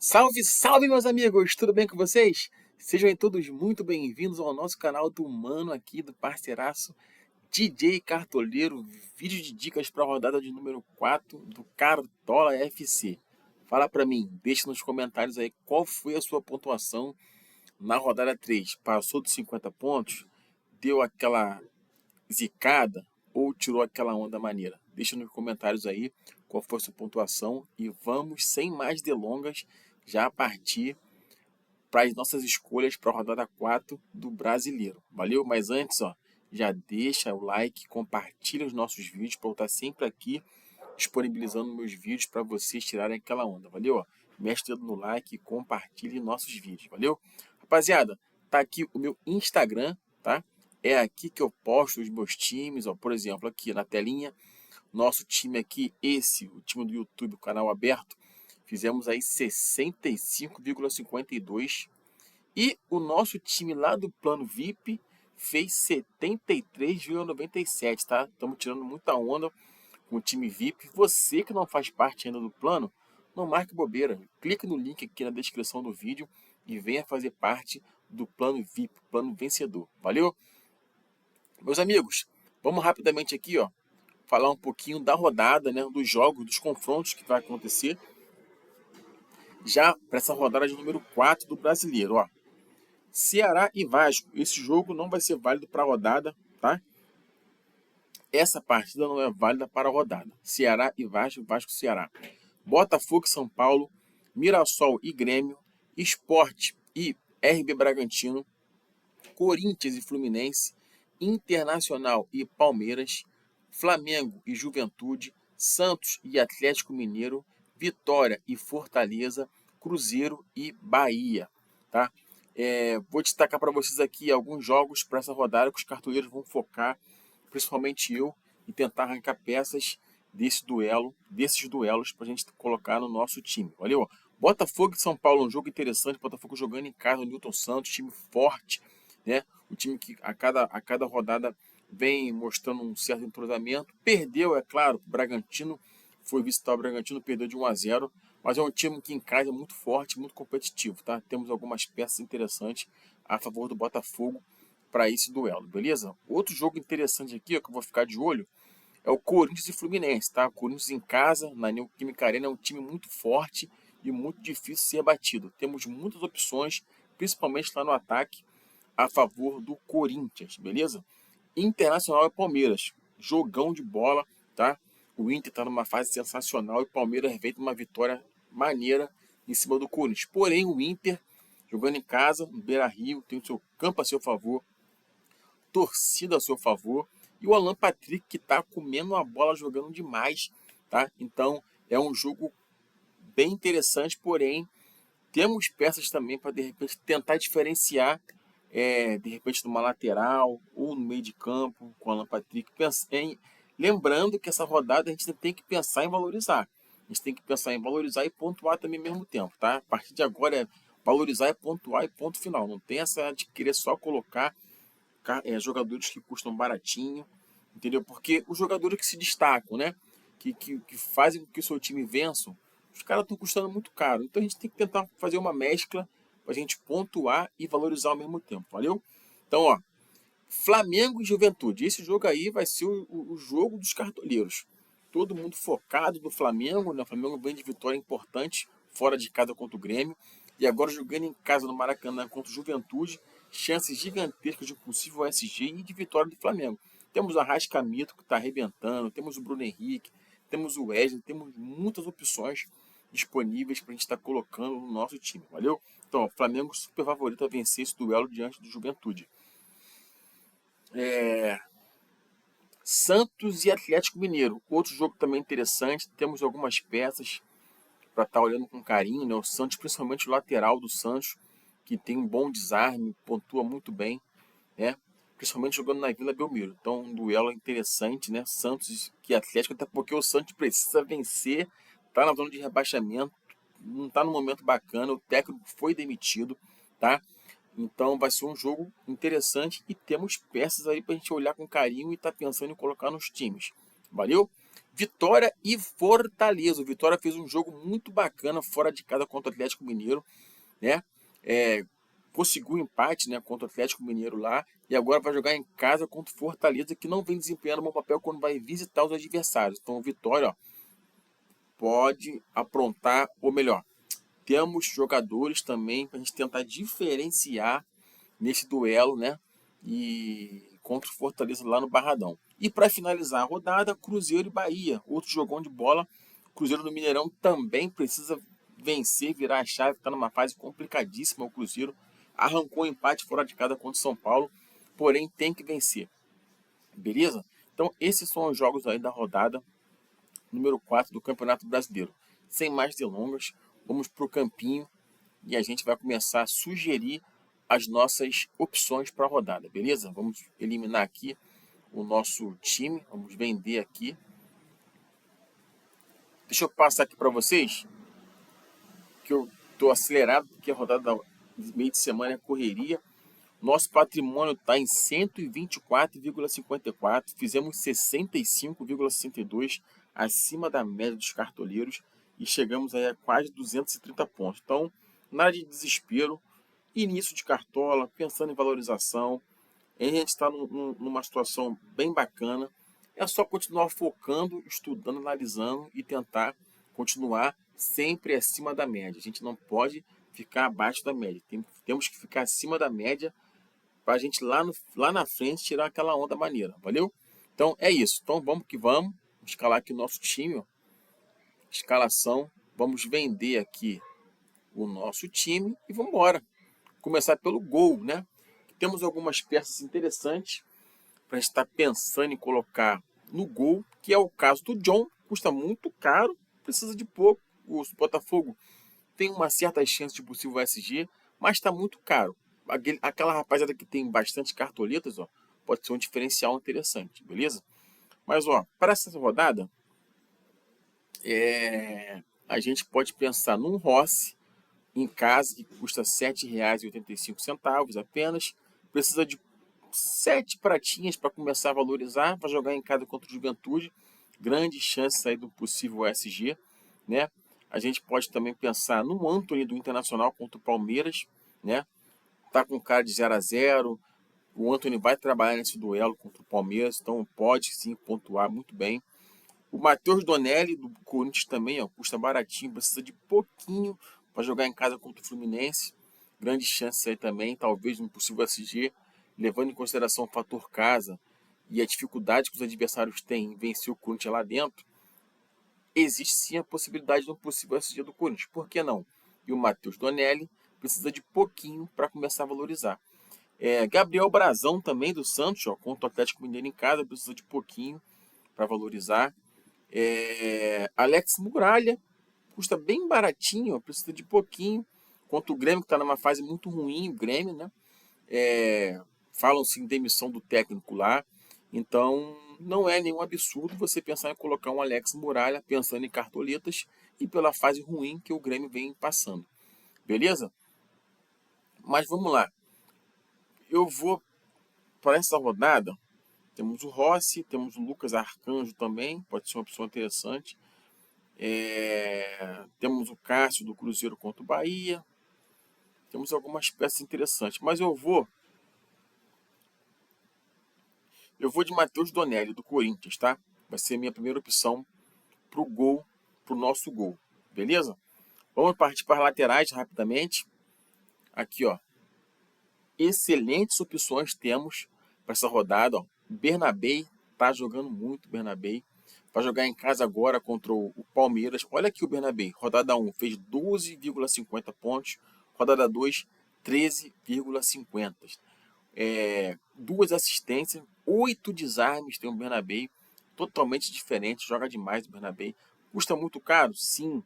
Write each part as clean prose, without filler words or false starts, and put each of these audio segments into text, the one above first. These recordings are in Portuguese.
Salve, salve, meus amigos! Tudo bem com vocês? Sejam aí todos muito bem-vindos ao nosso canal do mano aqui, do parceiraço DJ Cartoleiro, vídeo de dicas para a rodada de número 4 do Cartola FC. Fala pra mim, deixa nos comentários aí qual foi a sua pontuação na rodada 3. Passou dos 50 pontos? Deu aquela zicada ou tirou aquela onda maneira? Deixa nos comentários aí qual foi a sua pontuação e vamos, sem mais delongas, já partir para as nossas escolhas para a rodada 4 do Brasileiro. Valeu? Mas antes, ó, já deixa o like, compartilha os nossos vídeos para eu estar sempre aqui disponibilizando meus vídeos para vocês tirarem aquela onda. Valeu? Ó, mexe o dedo no like e compartilhe nossos vídeos. Valeu? Rapaziada, tá aqui o meu Instagram, tá? É aqui que eu posto os meus times, ó, por exemplo, aqui na telinha, nosso time aqui, o time do YouTube, o canal aberto, fizemos aí 65,52 e o nosso time lá do plano VIP fez 73,97, tá? Estamos tirando muita onda com o time VIP. Você que não faz parte ainda do plano, não marque bobeira. Clique no link aqui na descrição do vídeo e venha fazer parte do plano VIP, plano vencedor. Valeu? Meus amigos, vamos rapidamente aqui, ó, falar um pouquinho da rodada, né, dos jogos, dos confrontos que vai acontecer já para essa rodada de número 4 do Brasileiro, ó. Ceará e Vasco, esse jogo não vai ser válido para a rodada, tá? Essa partida não é válida para a rodada. Ceará e Vasco, Vasco e Ceará. Botafogo e São Paulo, Mirassol e Grêmio, Sport e RB Bragantino, Corinthians e Fluminense, Internacional e Palmeiras, Flamengo e Juventude, Santos e Atlético Mineiro, Vitória e Fortaleza, Cruzeiro e Bahia, tá? Vou destacar para vocês aqui alguns jogos para essa rodada que os cartoleiros vão focar, principalmente eu, e tentar arrancar peças desses duelos para a gente colocar no nosso time. Valeu? Botafogo e São Paulo, um jogo interessante. Botafogo jogando em casa, o Newton Santos, time forte, né? O time que a cada rodada vem mostrando um certo entrosamento. Perdeu, é claro, o Bragantino, foi visitar o Bragantino, perdeu de 1-0, mas é um time que em casa é muito forte, muito competitivo, tá? Temos algumas peças interessantes a favor do Botafogo para esse duelo, beleza? Outro jogo interessante aqui, ó, que eu vou ficar de olho, é o Corinthians e Fluminense, tá? O Corinthians em casa, na Neoquímica Arena, é um time muito forte e muito difícil de ser batido. Temos muitas opções, principalmente lá no ataque, a favor do Corinthians, beleza? Internacional e Palmeiras, jogão de bola, tá? O Inter está numa fase sensacional e o Palmeiras veio de uma vitória maneira em cima do Corinthians. Porém, o Inter, jogando em casa, no Beira-Rio, tem o seu campo a seu favor, torcida a seu favor, e o Alan Patrick que está comendo a bola, jogando demais, tá? Então, é um jogo bem interessante, porém, temos peças também para, de repente, tentar diferenciar, de repente, numa lateral ou no meio de campo, com o Alan Patrick. Lembrando que essa rodada a gente tem que pensar em valorizar. A gente tem que pensar em valorizar e pontuar também ao mesmo tempo, tá? A partir de agora é valorizar e pontuar e ponto final. Não tem essa de querer só colocar jogadores que custam baratinho, entendeu? Porque os jogadores que se destacam, né? Que fazem com que o seu time vençam, os caras estão custando muito caro. Então a gente tem que tentar fazer uma mescla para a gente pontuar e valorizar ao mesmo tempo, valeu? Então, ó, Flamengo e Juventude. Esse jogo aí vai ser o jogo dos cartoleiros. Todo mundo focado no Flamengo, né? O Flamengo vem de vitória importante, fora de casa contra o Grêmio. E agora jogando em casa no Maracanã contra o Juventude, chances gigantescas de um possível SG e de vitória do Flamengo. Temos o Arrascaeta que está arrebentando, temos o Bruno Henrique, temos o Wesley, temos muitas opções disponíveis para a gente estar colocando no nosso time, valeu? Então, o Flamengo super favorito a vencer esse duelo diante do Juventude. Santos e Atlético Mineiro, outro jogo também interessante. Temos algumas peças para estar olhando com carinho, né? O Santos, principalmente o lateral do Santos, que tem um bom desarme, pontua muito bem, né? Principalmente jogando na Vila Belmiro. Então, um duelo interessante, né? Santos e Atlético, até porque o Santos precisa vencer, tá na zona de rebaixamento, não tá no momento bacana, o técnico foi demitido, tá? Então vai ser um jogo interessante e temos peças aí para a gente olhar com carinho e estar pensando em colocar nos times. Valeu? Vitória e Fortaleza. O Vitória fez um jogo muito bacana fora de casa contra o Atlético Mineiro, né? Conseguiu um empate, né, contra o Atlético Mineiro lá e agora vai jogar em casa contra o Fortaleza, que não vem desempenhando um bom papel quando vai visitar os adversários. Então o Vitória, ó, pode aprontar, ou melhor, temos jogadores também para a gente tentar diferenciar nesse duelo, né? E contra o Fortaleza lá no Barradão. E para finalizar a rodada, Cruzeiro e Bahia, outro jogão de bola. Cruzeiro no Mineirão também precisa vencer, virar a chave, está numa fase complicadíssima o Cruzeiro. Arrancou um empate fora de casa contra o São Paulo, porém tem que vencer. Beleza? Então esses são os jogos aí da rodada número 4 do Campeonato Brasileiro. Sem mais delongas, vamos para o campinho e a gente vai começar a sugerir as nossas opções para a rodada, beleza? Vamos eliminar aqui o nosso time, vamos vender aqui. Deixa eu passar aqui para vocês, que eu estou acelerado, porque a rodada de meio de semana é correria. Nosso patrimônio está em 124,54, fizemos 65,62 acima da média dos cartoleiros e chegamos aí a quase 230 pontos. Então, nada de desespero, início de cartola, pensando em valorização, a gente está numa situação bem bacana. É só continuar focando, estudando, analisando e tentar continuar sempre acima da média. A gente não pode ficar abaixo da média, temos que ficar acima da média para a gente lá na frente tirar aquela onda maneira, valeu? Então é isso. Então vamos que vamos. Vamos escalar aqui o nosso time, ó. Escalação. Vamos vender aqui o nosso time e vamos embora. Começar pelo gol, né? Temos algumas peças interessantes para a gente estar pensando em colocar no gol, que é o caso do John. Custa muito caro, precisa de pouco. O Botafogo tem uma certa chance de possível SG, mas está muito caro. Aquela rapaziada que tem bastante cartoletas, ó, pode ser um diferencial interessante, beleza? Mas, ó, para essa rodada, a gente pode pensar num Rossi em casa, que custa R$ 7,85 apenas. Precisa de 7 pratinhas para começar a valorizar, para jogar em casa contra o Juventude. Grande chance aí do possível SG, né? A gente pode também pensar no Antony do Internacional contra o Palmeiras, né? Tá com cara de 0-0. O Antony vai trabalhar nesse duelo contra o Palmeiras, então pode sim pontuar muito bem. O Matheus Donelli do Corinthians também, ó, custa baratinho, precisa de pouquinho para jogar em casa contra o Fluminense. Grande chance aí também, talvez um possível SG, levando em consideração o fator casa e a dificuldade que os adversários têm em vencer o Corinthians lá dentro. Existe sim a possibilidade de um possível SG do Corinthians, por que não? E o Matheus Donelli precisa de pouquinho para começar a valorizar. Gabriel Brazão também do Santos, ó, contra o Atlético Mineiro em casa, precisa de pouquinho para valorizar. Alex Muralha, custa bem baratinho, ó, precisa de pouquinho. Contra o Grêmio, que está numa fase muito ruim, o Grêmio, né? Falam-se em demissão do técnico lá. Então, não é nenhum absurdo você pensar em colocar um Alex Muralha pensando em cartoletas e pela fase ruim que o Grêmio vem passando. Beleza? Mas vamos lá. Eu vou para essa rodada. Temos o Rossi, temos o Lucas Arcanjo também, pode ser uma opção interessante. Temos o Cássio do Cruzeiro contra o Bahia. Temos algumas peças interessantes, mas eu vou de Matheus Donelli do Corinthians, tá? Vai ser a minha primeira opção pro gol, pro nosso gol, beleza? Vamos partir para as laterais rapidamente. Aqui, ó, excelentes opções temos para essa rodada, ó. Bernabé tá jogando muito, Bernabé. Vai jogar em casa agora contra o Palmeiras. Olha aqui o Bernabé. Rodada 1 fez 12,50 pontos. Rodada 2, 13,50. 2 assistências, 8 desarmes tem o Bernabé. Totalmente diferente. Joga demais o Bernabé. Custa muito caro? Sim.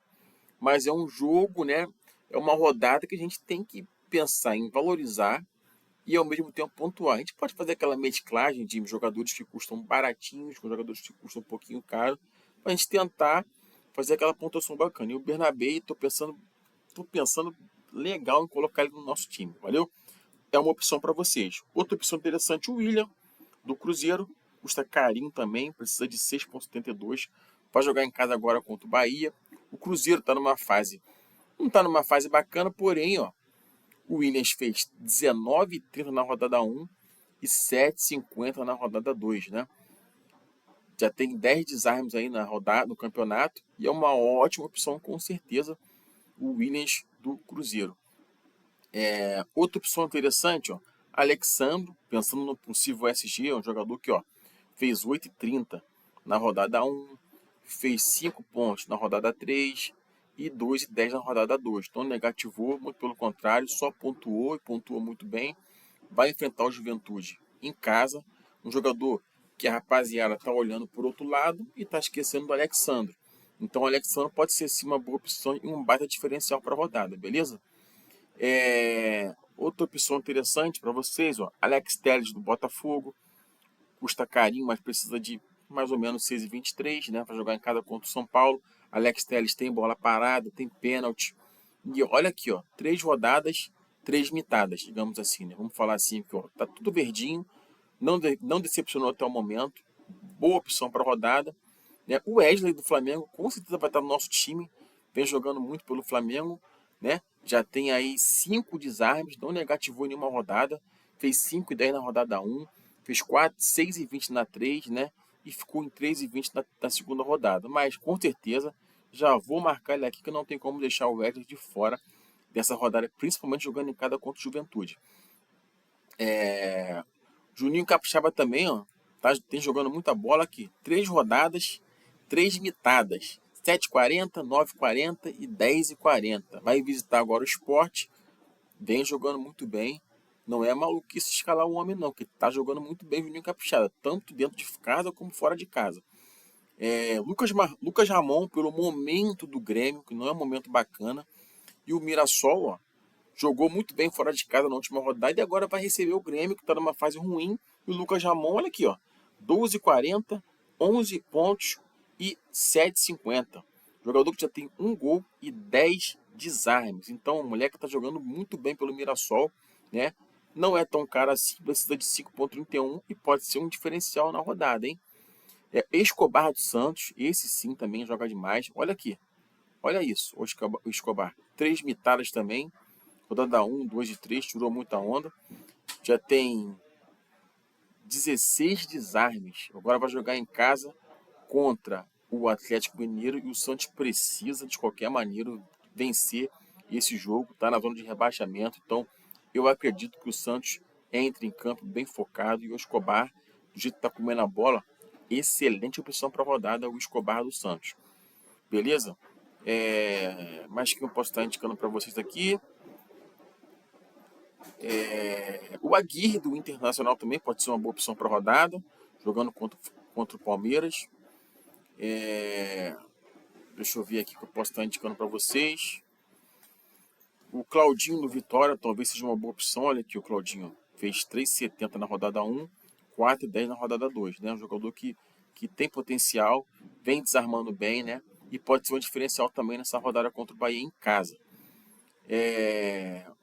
Mas é um jogo, né? É uma rodada que a gente tem que pensar em valorizar e ao mesmo tempo pontuar. A gente pode fazer aquela mesclagem de jogadores que custam baratinhos com jogadores que custam um pouquinho caro, para a gente tentar fazer aquela pontuação bacana. E o Bernabé, estou pensando legal em colocar ele no nosso time, valeu? É uma opção para vocês. Outra opção interessante, o William, do Cruzeiro, custa carinho também, precisa de 6,72, Vai jogar em casa agora contra o Bahia. O Cruzeiro está numa fase, não está numa fase bacana, porém, ó, o Williams fez 19,30 na rodada 1 e 7,50 na rodada 2, né? Já tem 10 desarmes aí na rodada, no campeonato, e é uma ótima opção, com certeza, o Williams do Cruzeiro. Outra opção interessante, ó, Alexandro, pensando no possível SG, é um jogador que, ó, fez 8,30 na rodada 1, fez 5 pontos na rodada 3 e 2,10 na rodada 2. Então negativou, muito pelo contrário, só pontuou e pontuou muito bem. Vai enfrentar o Juventude em casa, um jogador que a rapaziada está olhando por outro lado e está esquecendo do Alexandro. Então o Alexandro pode ser sim uma boa opção e um baita diferencial para a rodada, beleza? Outra opção interessante para vocês, ó, Alex Telles do Botafogo, custa carinho, mas precisa de mais ou menos 6,23, né, para jogar em casa contra o São Paulo. Alex Telles tem bola parada, tem pênalti. E olha aqui, ó, 3 rodadas, 3 mitadas, digamos assim, né? Vamos falar assim, porque ó, tá tudo verdinho, não decepcionou até o momento, boa opção para rodada, né? O Wesley do Flamengo com certeza vai estar no nosso time, vem jogando muito pelo Flamengo, né? Já tem aí 5 desarmes, não negativou em nenhuma rodada, fez 5,10 na rodada 1, fez 6,20 na 3, né? E ficou em 3,20 na segunda rodada. Mas com certeza já vou marcar ele aqui que não tem como deixar o Wesley de fora dessa rodada, principalmente jogando em cada contra o Juventude. Juninho Capixaba também, ó, tem jogando muita bola aqui. 3 rodadas, 3 mitadas. 7,40, 9,40 e 10,40. Vai visitar agora o Sport. Vem jogando muito bem. Não é maluquice escalar o homem, não, que tá jogando muito bem o Juninho Capixaba, tanto dentro de casa como fora de casa. Lucas Ramon, pelo momento do Grêmio, que não é um momento bacana. E o Mirassol, ó, jogou muito bem fora de casa na última rodada e agora vai receber o Grêmio, que está numa fase ruim. E o Lucas Ramon, olha aqui, ó, 12,40, 11 pontos e 7,50. Jogador que já tem 1 gol e 10 desarmes. Então, o moleque está jogando muito bem pelo Mirassol, né? Não é tão caro assim, precisa de 5,31 e pode ser um diferencial na rodada, hein? Escobar dos Santos, esse sim também joga demais. Olha aqui, olha isso, o Escobar. 3 mitadas também. Rodada 1, 2 e 3, tirou muita onda. Já tem 16 desarmes. Agora vai jogar em casa contra o Atlético Mineiro e o Santos precisa, de qualquer maneira, vencer esse jogo. Está na zona de rebaixamento. Então, eu acredito que o Santos entre em campo bem focado e o Escobar, do jeito que está comendo a bola, excelente opção para a rodada, o Escobar do Santos. Beleza? Mais que eu posso estar indicando para vocês aqui. O Aguirre do Internacional também pode ser uma boa opção para a rodada, jogando contra o Palmeiras. Deixa eu ver aqui que eu posso estar indicando para vocês. O Claudinho do Vitória talvez seja uma boa opção. Olha aqui, o Claudinho fez 3,70 na rodada 1, 4,10 na rodada 2. Né? Um jogador que tem potencial, vem desarmando bem, né? E pode ser um diferencial também nessa rodada contra o Bahia em casa.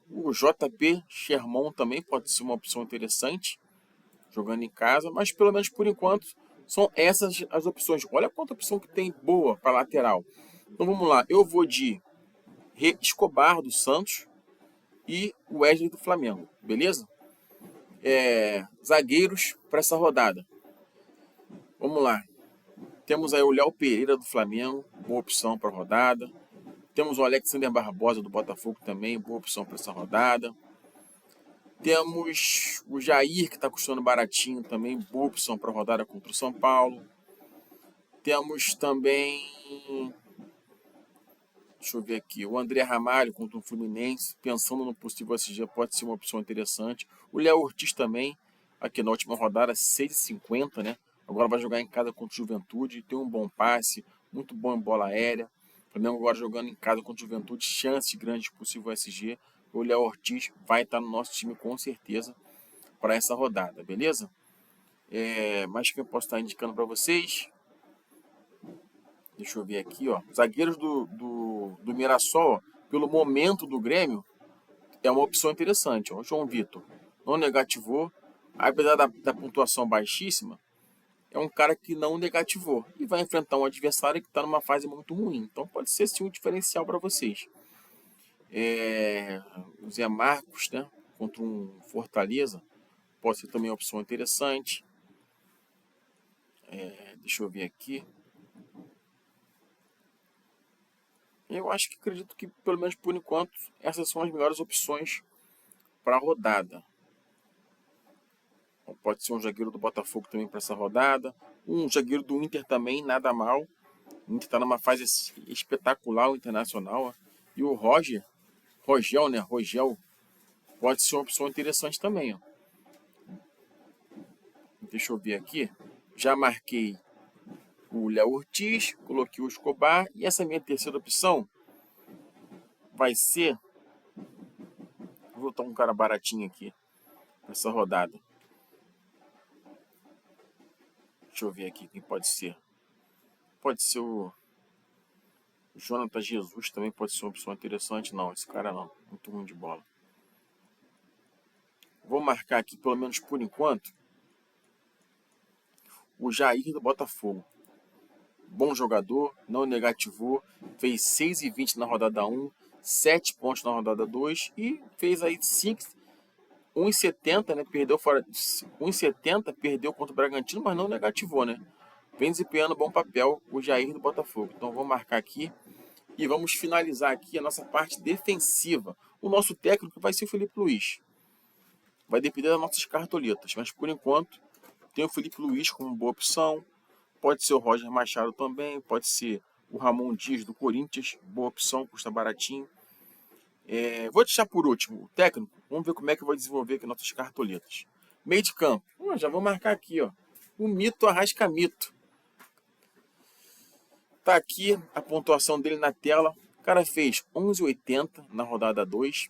O JP Sherman também pode ser uma opção interessante, jogando em casa, mas pelo menos por enquanto são essas as opções. Olha quanta opção que tem boa para lateral. Então vamos lá, eu vou de Escobar do Santos e Wesley do Flamengo, beleza? Zagueiros para essa rodada. Vamos lá. Temos aí o Léo Pereira do Flamengo, boa opção para a rodada. Temos o Alexander Barbosa do Botafogo também, boa opção para essa rodada. Temos o Jair, que está custando baratinho também, boa opção para a rodada contra o São Paulo. Temos também, deixa eu ver aqui, o André Ramalho contra o Fluminense, pensando no possível SG, pode ser uma opção interessante. O Léo Ortiz também, aqui na última rodada, 6,50, né? Agora vai jogar em casa contra o Juventude, tem um bom passe, muito bom em bola aérea. O Flamengo agora jogando em casa contra o Juventude, chance grande de possível SG. O Léo Ortiz vai estar no nosso time com certeza para essa rodada, beleza? Mais que eu posso estar indicando para vocês. Deixa eu ver aqui, ó. Zagueiros do Mirassol, ó, pelo momento do Grêmio, é uma opção interessante. Ó. O João Vitor não negativou, apesar da pontuação baixíssima, é um cara que não negativou e vai enfrentar um adversário que está numa fase muito ruim. Então pode ser sim um diferencial para vocês. O Zé Marcos, né, contra um Fortaleza, pode ser também uma opção interessante. Deixa eu ver aqui. Eu acho que acredito que, pelo menos por enquanto, essas são as melhores opções para a rodada. Pode ser um zagueiro do Botafogo também para essa rodada. Um zagueiro do Inter também, nada mal. O Inter está numa fase espetacular, o Internacional. Ó. E o Rogel, né? Rogel, pode ser uma opção interessante também. Ó. Deixa eu ver aqui. Já marquei o Léo Ortiz, coloquei o Escobar. E essa minha terceira opção vai ser... Vou botar um cara baratinho aqui nessa rodada. Deixa eu ver aqui quem pode ser. Pode ser o Jonathan Jesus, também pode ser uma opção interessante. Não, esse cara não. Muito ruim de bola. Vou marcar aqui, pelo menos por enquanto, o Jair do Botafogo. Bom jogador, não negativou. Fez 6,20 na rodada 1, 7 pontos na rodada 2 e fez aí 1,70, né? Perdeu fora 1,70, perdeu contra o Bragantino, mas não negativou, né? Vem desempenhando bom papel o Jair do Botafogo. Então vou marcar aqui e vamos finalizar aqui a nossa parte defensiva. O nosso técnico vai ser o Felipe Luiz. Vai depender das nossas cartoletas, mas por enquanto tem o Felipe Luiz como boa opção. Pode ser o Roger Machado também, pode ser o Ramon Dias do Corinthians, boa opção, custa baratinho. Vou deixar por último o técnico, vamos ver como é que eu vou desenvolver aqui nossas cartoletas. Meio de campo, já vou marcar aqui, ó, o Mito Arrascamito. Tá aqui a pontuação dele na tela. O cara fez 11,80 na rodada 2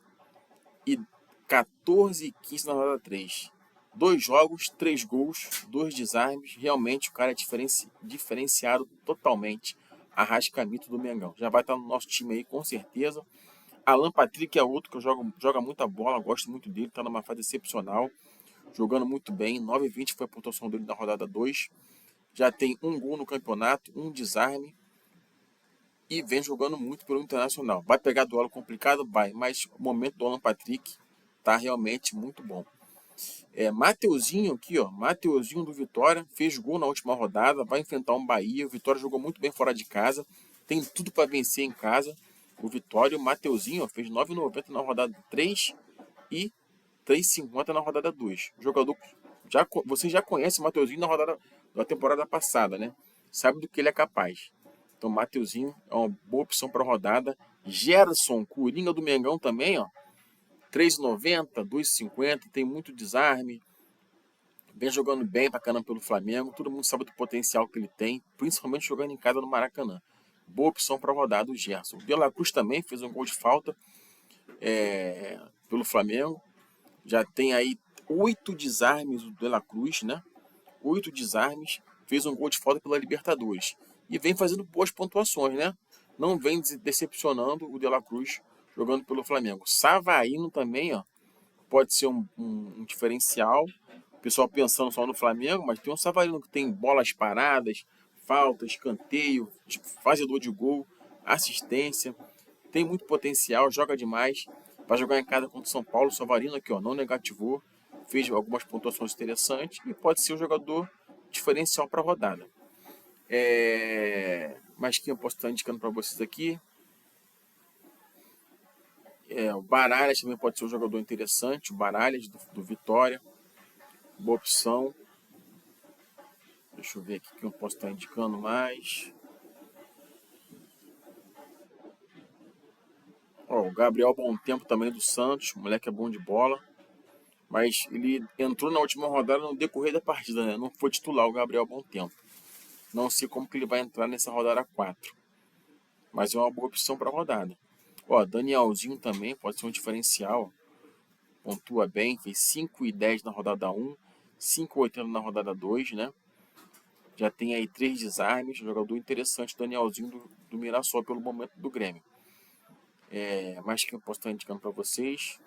e 14,15 na rodada 3. 2 jogos, 3 gols, 2 desarmes. Realmente o cara é diferenciado totalmente. Arrascamito do Mengão. Já vai estar no nosso time aí com certeza. Alan Patrick é outro que joga muita bola, gosto muito dele, está numa fase excepcional. Jogando muito bem. 9,20 foi a pontuação dele na rodada 2. Já tem 1 gol no campeonato, 1 desarme. E vem jogando muito pelo Internacional. Vai pegar duelo complicado? Vai, mas o momento do Alan Patrick tá realmente muito bom. Mateuzinho aqui, ó, Mateuzinho do Vitória, fez gol na última rodada, vai enfrentar um Bahia. O Vitória jogou muito bem fora de casa, tem tudo para vencer em casa. O Vitória, o Mateuzinho, ó, fez 9,90 na rodada 3 e 3,50 na rodada 2. O jogador, você já conhece o Mateuzinho da temporada passada, né? Sabe do que ele é capaz. Então, Mateuzinho é uma boa opção para a rodada. Gerson, Coringa do Mengão também, ó. 3,90, 2,50, tem muito desarme. Vem jogando bem pra caramba pelo Flamengo. Todo mundo sabe do potencial que ele tem, principalmente jogando em casa no Maracanã. Boa opção para a rodada, o Gerson. O De La Cruz também fez um gol de falta pelo Flamengo. Já tem aí 8 desarmes o De La Cruz, né? 8 desarmes. Fez um gol de falta pela Libertadores. E vem fazendo boas pontuações, né? Não vem decepcionando o De La Cruz jogando pelo Flamengo. Savaíno também, ó, pode ser um diferencial. O pessoal pensando só no Flamengo, mas tem um Savaíno que tem bolas paradas, falta, escanteio, fazedor de gol, assistência. Tem muito potencial, joga demais. Vai jogar em casa contra o São Paulo. O Savarino aqui, ó, não negativou. Fez algumas pontuações interessantes e pode ser um jogador diferencial para a rodada. Mas que eu posso estar indicando para vocês aqui. O Baralhas também pode ser um jogador interessante. O Baralhas do Vitória. Boa opção. Deixa eu ver aqui que eu posso estar indicando mais. O Gabriel Bom Tempo também do Santos. O moleque é bom de bola. Mas ele entrou na última rodada no decorrer da partida, né? Não foi titular o Gabriel Bom Tempo. Não sei como que ele vai entrar nessa rodada 4. Mas é uma boa opção para a rodada. Danielzinho também pode ser um diferencial. Pontua bem, fez 5,10 na rodada 1, 5,80 na rodada 2, né? Já tem aí 3 desarmes, jogador interessante, Danielzinho do Mirassol pelo momento do Grêmio. Mais que eu posso estar indicando para vocês.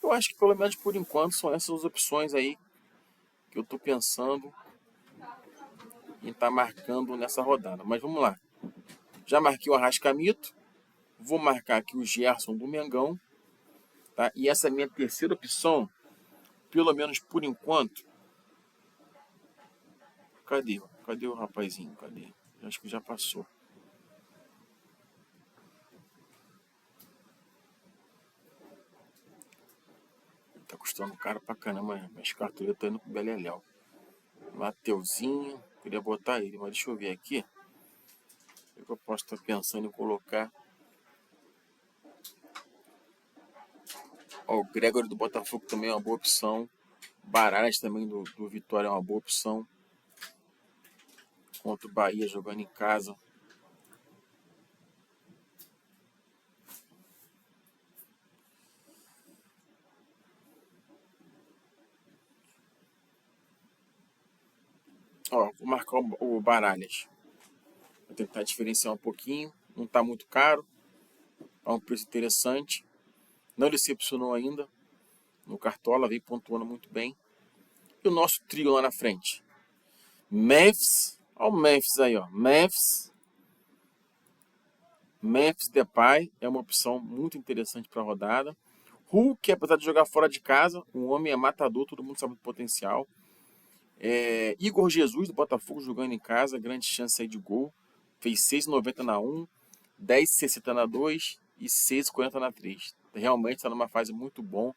Eu acho que pelo menos por enquanto são essas opções aí que eu estou pensando em estar marcando nessa rodada. Mas vamos lá. Já marquei o Arrascaeta, vou marcar aqui o Gerson do Mengão, tá? E essa é a minha terceira opção, pelo menos por enquanto. Cadê? Cadê o rapazinho? Cadê? Acho que já passou. Tá custando caro pra caramba, mas cartuletas tá indo pro Beleléu. Mateuzinho, queria botar ele, mas deixa eu ver aqui. O que eu posso estar pensando em colocar? Ó, o Gregory do Botafogo também é uma boa opção. Baralhas também do Vitória é uma boa opção. Contra o Bahia jogando em casa. Ó, vou marcar o Baralhas. Vou tentar diferenciar um pouquinho. Não está muito caro. É um preço interessante. Não decepcionou ainda. No Cartola, veio pontuando muito bem. E o nosso trio lá na frente. Memphis. Olha o Memphis aí, ó. Memphis Depay é uma opção muito interessante para a rodada. Hulk, apesar de jogar fora de casa, o homem é matador, todo mundo sabe do potencial. Igor Jesus, do Botafogo, jogando em casa, grande chance aí de gol. Fez 6,90 na 1, 10,60 na 2 e 6,40 na 3. Realmente está numa fase muito boa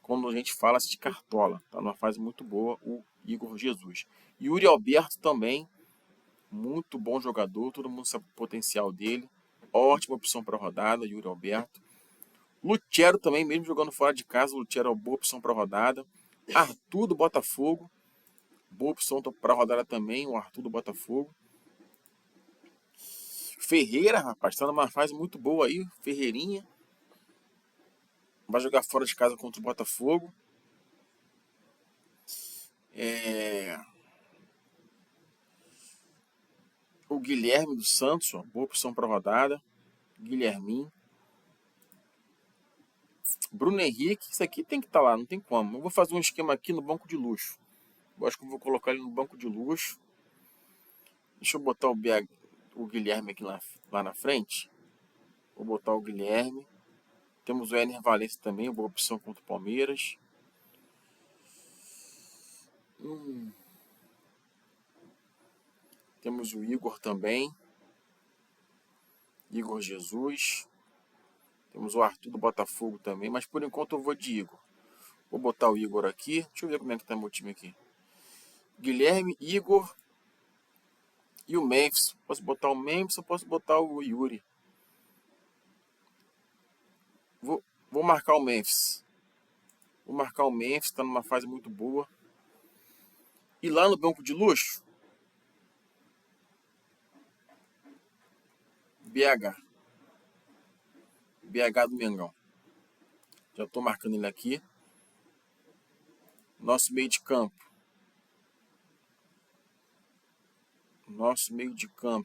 quando a gente fala de cartola. Está numa fase muito boa o Igor Jesus. Yuri Alberto também, muito bom jogador, todo mundo sabe o potencial dele. Ótima opção para a rodada, Yuri Alberto. Lutero também, mesmo jogando fora de casa, o Lutero é uma boa opção para a rodada. Arthur do Botafogo, boa opção para a rodada também, o Arthur do Botafogo. Ferreira, rapaz, está numa fase muito boa aí, Ferreirinha. Vai jogar fora de casa contra o Botafogo. O Guilherme do Santos, ó, boa opção para a rodada. Guilherminho. Bruno Henrique, isso aqui tem que estar lá, não tem como. Eu vou fazer um esquema aqui no banco de luxo. Eu acho que eu vou colocar ele no banco de luxo. Deixa eu botar o Guilherme aqui lá na frente. Vou botar o Guilherme. Temos o Ener Valencia também, boa opção contra o Palmeiras. Temos o Igor também. Igor Jesus. Temos o Arthur do Botafogo também, mas por enquanto eu vou de Igor. Vou botar o Igor aqui. Deixa eu ver como é que tá meu time aqui. Guilherme, Igor e o Memphis. Posso botar o Memphis ou posso botar o Yuri? Vou marcar o Memphis. Vou marcar o Memphis, está numa fase muito boa. E lá no banco de luxo, BH do Mengão. Já estou marcando ele aqui. Nosso meio de campo.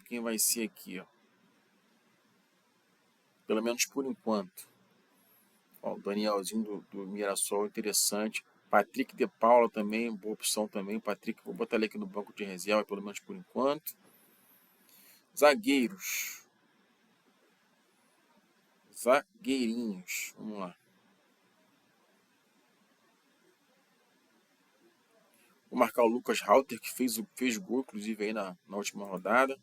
Quem vai ser aqui? Ó? Pelo menos por enquanto. Ó, o Danielzinho do Mirassol, interessante. Patrick de Paula também, boa opção também. Patrick, vou botar ele aqui no banco de reserva, pelo menos por enquanto. Zagueiros. Zagueirinhos. Vamos lá. Vou marcar o Lucas Halter, que fez gol, inclusive, aí na última rodada.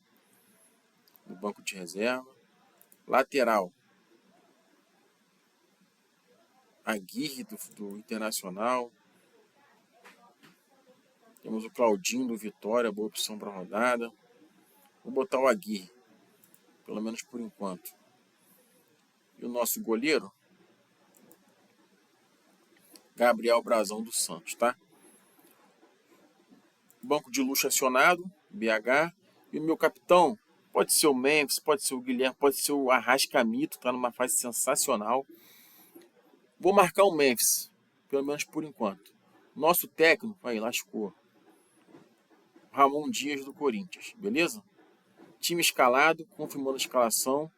No banco de reserva. Lateral. Aguirre do Internacional. Temos o Claudinho do Vitória, boa opção para a rodada. Vou botar o Aguirre, pelo menos por enquanto. E o nosso goleiro, Gabriel Brazão dos Santos, tá? Banco de luxo acionado, BH. E o meu capitão, pode ser o Memphis, pode ser o Guilherme, pode ser o Arrascaeta, tá numa fase sensacional. Vou marcar o Memphis, pelo menos por enquanto. Nosso técnico, aí, lascou. Ramon Dias do Corinthians, beleza? Time escalado, confirmando a escalação.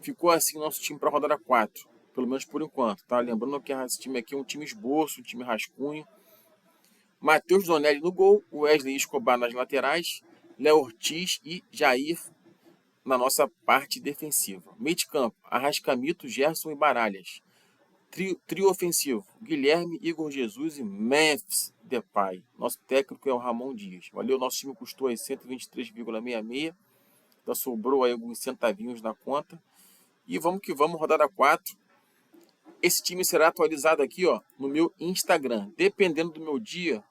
Ficou assim o nosso time para a rodada 4, pelo menos por enquanto, tá? Lembrando que esse time aqui é um time esboço, um time rascunho. Matheus Donelli no gol, Wesley Escobar nas laterais, Léo Ortiz e Jair na nossa parte defensiva. Meio de campo, Arrascaeta, Gerson e Baralhas. Trio ofensivo, Guilherme, Igor Jesus e Memphis Depay. Nosso técnico é o Ramon Dias. Valeu, nosso time custou aí 123,66. Então sobrou aí alguns centavinhos na conta. E vamos que vamos, rodada 4. Esse time será atualizado aqui, ó, no meu Instagram. Dependendo do meu dia,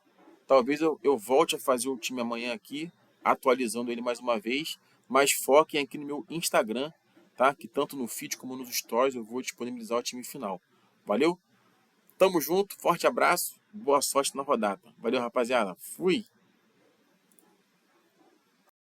talvez eu volte a fazer o time amanhã aqui, atualizando ele mais uma vez. Mas foquem aqui no meu Instagram, tá? Que tanto no feed como nos stories eu vou disponibilizar o time final. Valeu? Tamo junto, forte abraço, boa sorte na rodada. Valeu, rapaziada. Fui!